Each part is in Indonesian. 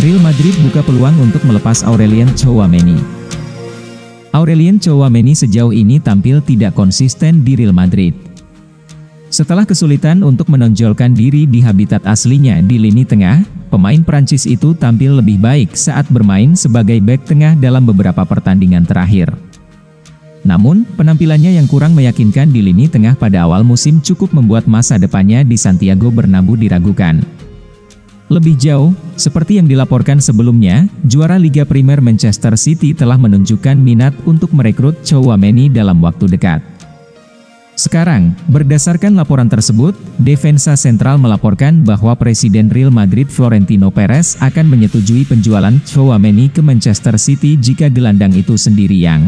Real Madrid buka peluang untuk melepas Aurelien Tchouaméni. Aurelien Tchouaméni sejauh ini tampil tidak konsisten di Real Madrid. Setelah kesulitan untuk menonjolkan diri di habitat aslinya di lini tengah, pemain Prancis itu tampil lebih baik saat bermain sebagai bek tengah dalam beberapa pertandingan terakhir. Namun, penampilannya yang kurang meyakinkan di lini tengah pada awal musim cukup membuat masa depannya di Santiago Bernabeu diragukan. Lebih jauh, seperti yang dilaporkan sebelumnya, juara Liga Primer Manchester City telah menunjukkan minat untuk merekrut Tchouaméni dalam waktu dekat. Sekarang, berdasarkan laporan tersebut, Defensa Central melaporkan bahwa Presiden Real Madrid Florentino Perez akan menyetujui penjualan Tchouaméni ke Manchester City jika gelandang itu sendiri yang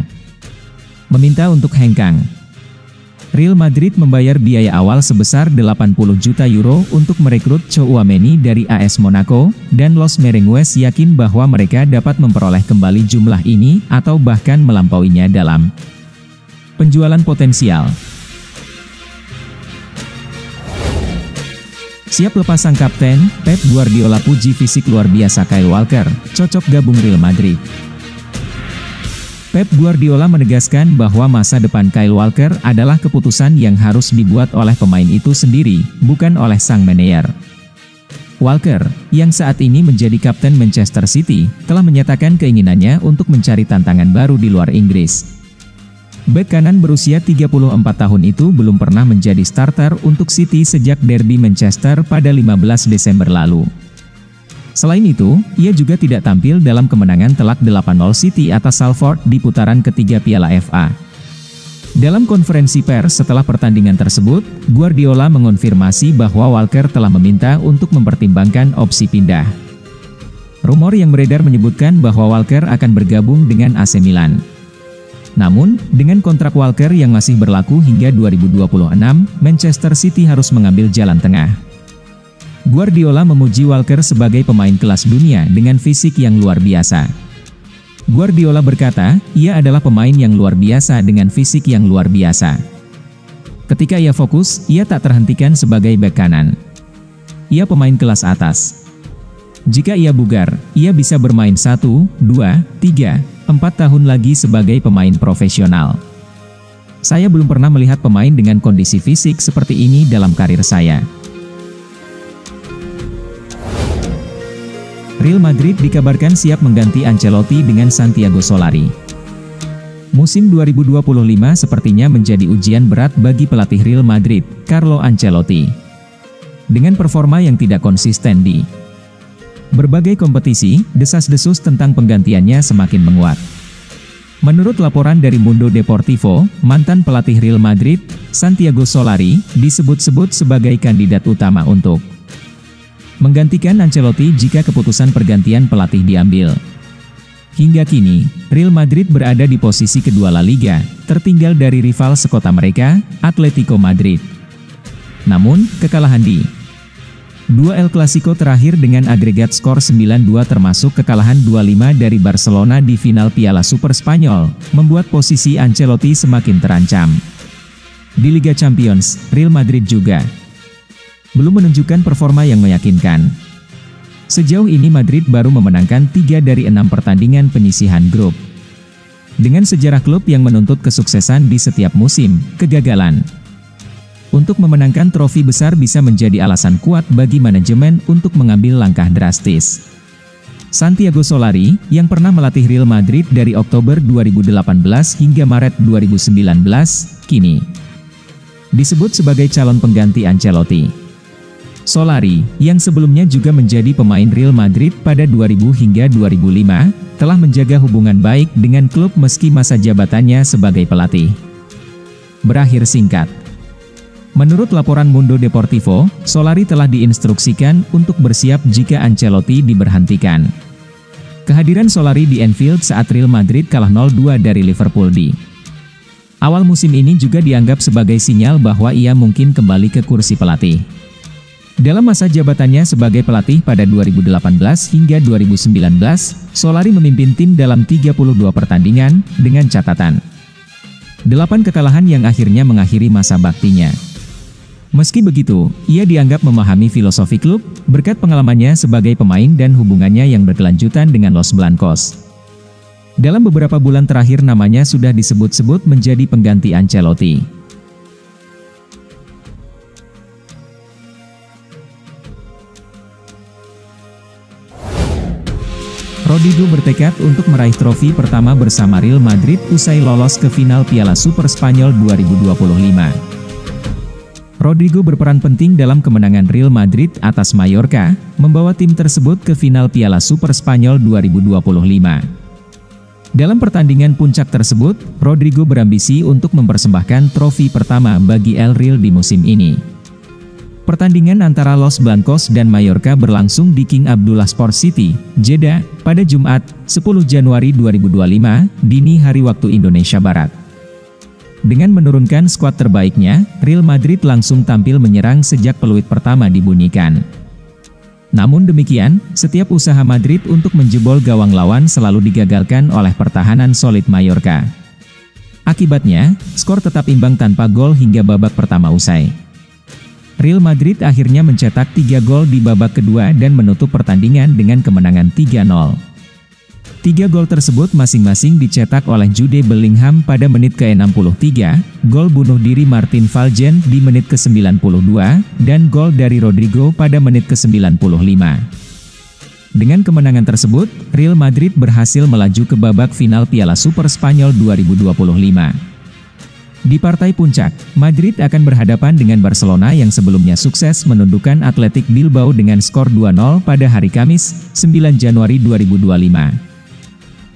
meminta untuk hengkang. Real Madrid membayar biaya awal sebesar 80 juta euro untuk merekrut Tchouaméni dari AS Monaco, dan Los Merengues yakin bahwa mereka dapat memperoleh kembali jumlah ini atau bahkan melampauinya dalam penjualan potensial. Siap lepas sang kapten, Pep Guardiola puji fisik luar biasa Kyle Walker, cocok gabung Real Madrid. Pep Guardiola menegaskan bahwa masa depan Kyle Walker adalah keputusan yang harus dibuat oleh pemain itu sendiri, bukan oleh sang manajer. Walker, yang saat ini menjadi kapten Manchester City, telah menyatakan keinginannya untuk mencari tantangan baru di luar Inggris. Bek kanan berusia 34 tahun itu belum pernah menjadi starter untuk City sejak derby Manchester pada 15 Desember lalu. Selain itu, ia juga tidak tampil dalam kemenangan telak 8-0 City atas Salford di putaran ketiga Piala FA. Dalam konferensi pers setelah pertandingan tersebut, Guardiola mengonfirmasi bahwa Walker telah meminta untuk mempertimbangkan opsi pindah. Rumor yang beredar menyebutkan bahwa Walker akan bergabung dengan AC Milan. Namun, dengan kontrak Walker yang masih berlaku hingga 2026, Manchester City harus mengambil jalan tengah. Guardiola memuji Walker sebagai pemain kelas dunia dengan fisik yang luar biasa. Guardiola berkata, ia adalah pemain yang luar biasa dengan fisik yang luar biasa. Ketika ia fokus, ia tak terhentikan sebagai bek kanan. Ia pemain kelas atas. Jika ia bugar, ia bisa bermain 1, 2, 3, 4 tahun lagi sebagai pemain profesional. Saya belum pernah melihat pemain dengan kondisi fisik seperti ini dalam karir saya. Real Madrid dikabarkan siap mengganti Ancelotti dengan Santiago Solari. Musim 2025 sepertinya menjadi ujian berat bagi pelatih Real Madrid, Carlo Ancelotti. Dengan performa yang tidak konsisten di berbagai kompetisi, desas-desus tentang penggantiannya semakin menguat. Menurut laporan dari Mundo Deportivo, mantan pelatih Real Madrid, Santiago Solari, disebut-sebut sebagai kandidat utama untuk menggantikan Ancelotti jika keputusan pergantian pelatih diambil. Hingga kini, Real Madrid berada di posisi kedua La Liga, tertinggal dari rival sekota mereka, Atletico Madrid. Namun, kekalahan di dua El Clasico terakhir dengan agregat skor 9-2 termasuk kekalahan 2-5 dari Barcelona di final Piala Super Spanyol, membuat posisi Ancelotti semakin terancam. Di Liga Champions, Real Madrid juga belum menunjukkan performa yang meyakinkan. Sejauh ini Madrid baru memenangkan 3 dari 6 pertandingan penyisihan grup. Dengan sejarah klub yang menuntut kesuksesan di setiap musim, kegagalan untuk memenangkan trofi besar bisa menjadi alasan kuat bagi manajemen untuk mengambil langkah drastis. Santiago Solari, yang pernah melatih Real Madrid dari Oktober 2018 hingga Maret 2019, kini disebut sebagai calon pengganti Ancelotti. Solari, yang sebelumnya juga menjadi pemain Real Madrid pada 2000 hingga 2005, telah menjaga hubungan baik dengan klub meski masa jabatannya sebagai pelatih berakhir singkat. Menurut laporan Mundo Deportivo, Solari telah diinstruksikan untuk bersiap jika Ancelotti diberhentikan. Kehadiran Solari di Anfield saat Real Madrid kalah 0-2 dari Liverpool di awal musim ini juga dianggap sebagai sinyal bahwa ia mungkin kembali ke kursi pelatih. Dalam masa jabatannya sebagai pelatih pada 2018 hingga 2019, Solari memimpin tim dalam 32 pertandingan, dengan catatan 8 kekalahan yang akhirnya mengakhiri masa baktinya. Meski begitu, ia dianggap memahami filosofi klub, berkat pengalamannya sebagai pemain dan hubungannya yang berkelanjutan dengan Los Blancos. Dalam beberapa bulan terakhir namanya sudah disebut-sebut menjadi pengganti Ancelotti. Rodrigo bertekad untuk meraih trofi pertama bersama Real Madrid usai lolos ke final Piala Super Spanyol 2025. Rodrigo berperan penting dalam kemenangan Real Madrid atas Mallorca, membawa tim tersebut ke final Piala Super Spanyol 2025. Dalam pertandingan puncak tersebut, Rodrigo berambisi untuk mempersembahkan trofi pertama bagi El Real di musim ini. Pertandingan antara Los Blancos dan Mallorca berlangsung di King Abdullah Sports City, Jeddah, pada Jumat, 10 Januari 2025, dini hari waktu Indonesia Barat. Dengan menurunkan skuad terbaiknya, Real Madrid langsung tampil menyerang sejak peluit pertama dibunyikan. Namun demikian, setiap usaha Madrid untuk menjebol gawang lawan selalu digagalkan oleh pertahanan solid Mallorca. Akibatnya, skor tetap imbang tanpa gol hingga babak pertama usai. Real Madrid akhirnya mencetak 3 gol di babak kedua dan menutup pertandingan dengan kemenangan 3-0. 3 gol tersebut masing-masing dicetak oleh Jude Bellingham pada menit ke-63, gol bunuh diri Martin Valgen di menit ke-92, dan gol dari Rodrigo pada menit ke-95. Dengan kemenangan tersebut, Real Madrid berhasil melaju ke babak final Piala Super Spanyol 2025. Di partai puncak, Madrid akan berhadapan dengan Barcelona yang sebelumnya sukses menundukkan Athletic Bilbao dengan skor 2-0 pada hari Kamis, 9 Januari 2025.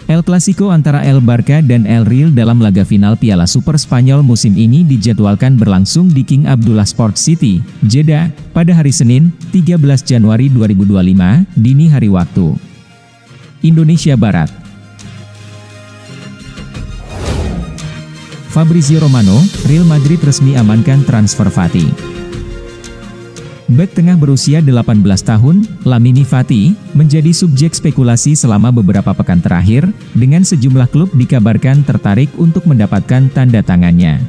El Clasico antara El Barca dan El Real dalam laga final Piala Super Spanyol musim ini dijadwalkan berlangsung di King Abdullah Sports City, Jeddah, pada hari Senin, 13 Januari 2025, dini hari waktu Indonesia Barat. Fabrizio Romano, Real Madrid resmi amankan transfer Fati. Bek tengah berusia 18 tahun, Lamine Fati, menjadi subjek spekulasi selama beberapa pekan terakhir, dengan sejumlah klub dikabarkan tertarik untuk mendapatkan tanda tangannya.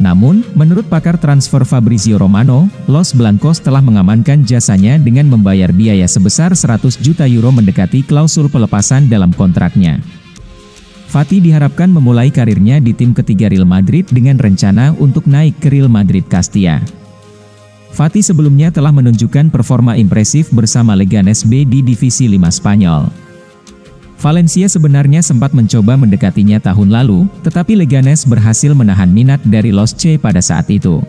Namun, menurut pakar transfer Fabrizio Romano, Los Blancos telah mengamankan jasanya dengan membayar biaya sebesar 100 juta euro mendekati klausul pelepasan dalam kontraknya. Fati diharapkan memulai karirnya di tim ketiga Real Madrid dengan rencana untuk naik ke Real Madrid Castilla. Fati sebelumnya telah menunjukkan performa impresif bersama Leganes B di Divisi 5 Spanyol. Valencia sebenarnya sempat mencoba mendekatinya tahun lalu, tetapi Leganes berhasil menahan minat dari Los C pada saat itu.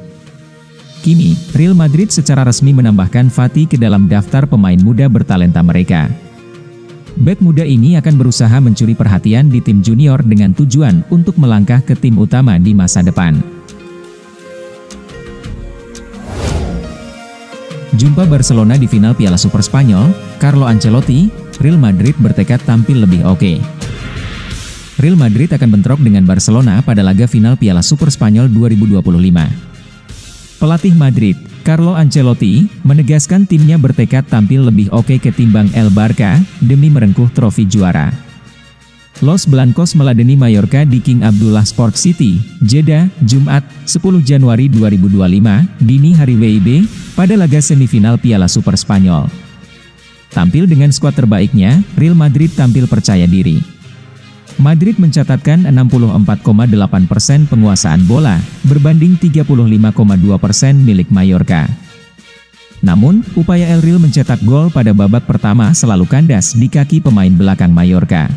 Kini, Real Madrid secara resmi menambahkan Fati ke dalam daftar pemain muda bertalenta mereka. Bek muda ini akan berusaha mencuri perhatian di tim junior dengan tujuan untuk melangkah ke tim utama di masa depan. Jumpa Barcelona di final Piala Super Spanyol, Carlo Ancelotti, Real Madrid bertekad tampil lebih oke. Real Madrid akan bentrok dengan Barcelona pada laga final Piala Super Spanyol 2025. Pelatih Madrid, Carlo Ancelotti, menegaskan timnya bertekad tampil lebih oke ketimbang El Barca, demi merengkuh trofi juara. Los Blancos meladeni Mallorca di King Abdullah Sports City, Jeddah, Jumat, 10 Januari 2025, dini hari WIB, pada laga semifinal Piala Super Spanyol. Tampil dengan skuad terbaiknya, Real Madrid tampil percaya diri. Madrid mencatatkan 64,8% penguasaan bola, berbanding 35,2% milik Mallorca. Namun, upaya El Real mencetak gol pada babak pertama selalu kandas di kaki pemain belakang Mallorca.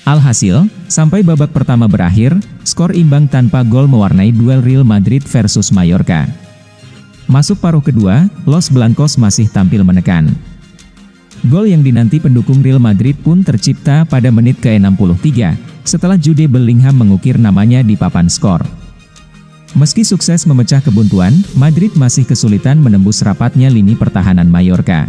Alhasil, sampai babak pertama berakhir, skor imbang tanpa gol mewarnai duel Real Madrid versus Mallorca. Masuk paruh kedua, Los Blancos masih tampil menekan. Gol yang dinanti pendukung Real Madrid pun tercipta pada menit ke-63, setelah Jude Bellingham mengukir namanya di papan skor. Meski sukses memecah kebuntuan, Madrid masih kesulitan menembus rapatnya lini pertahanan Mallorca.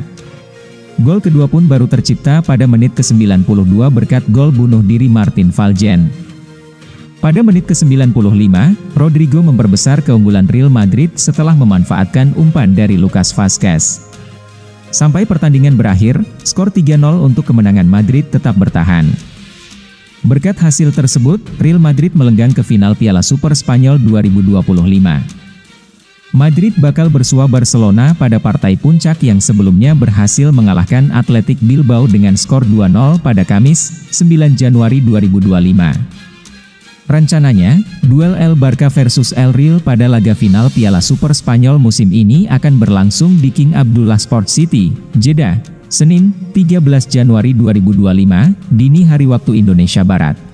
Gol kedua pun baru tercipta pada menit ke-92 berkat gol bunuh diri Martin Valgen. Pada menit ke-95, Rodrigo memperbesar keunggulan Real Madrid setelah memanfaatkan umpan dari Lucas Vázquez. Sampai pertandingan berakhir, skor 3-0 untuk kemenangan Madrid tetap bertahan. Berkat hasil tersebut, Real Madrid melenggang ke final Piala Super Spanyol 2025. Madrid bakal bersua Barcelona pada partai puncak yang sebelumnya berhasil mengalahkan Athletic Bilbao dengan skor 2-0 pada Kamis, 9 Januari 2025. Rencananya, duel El Barca versus El Real pada laga final Piala Super Spanyol musim ini akan berlangsung di King Abdullah Sports City, Jeddah, Senin, 13 Januari 2025, dini hari waktu Indonesia Barat.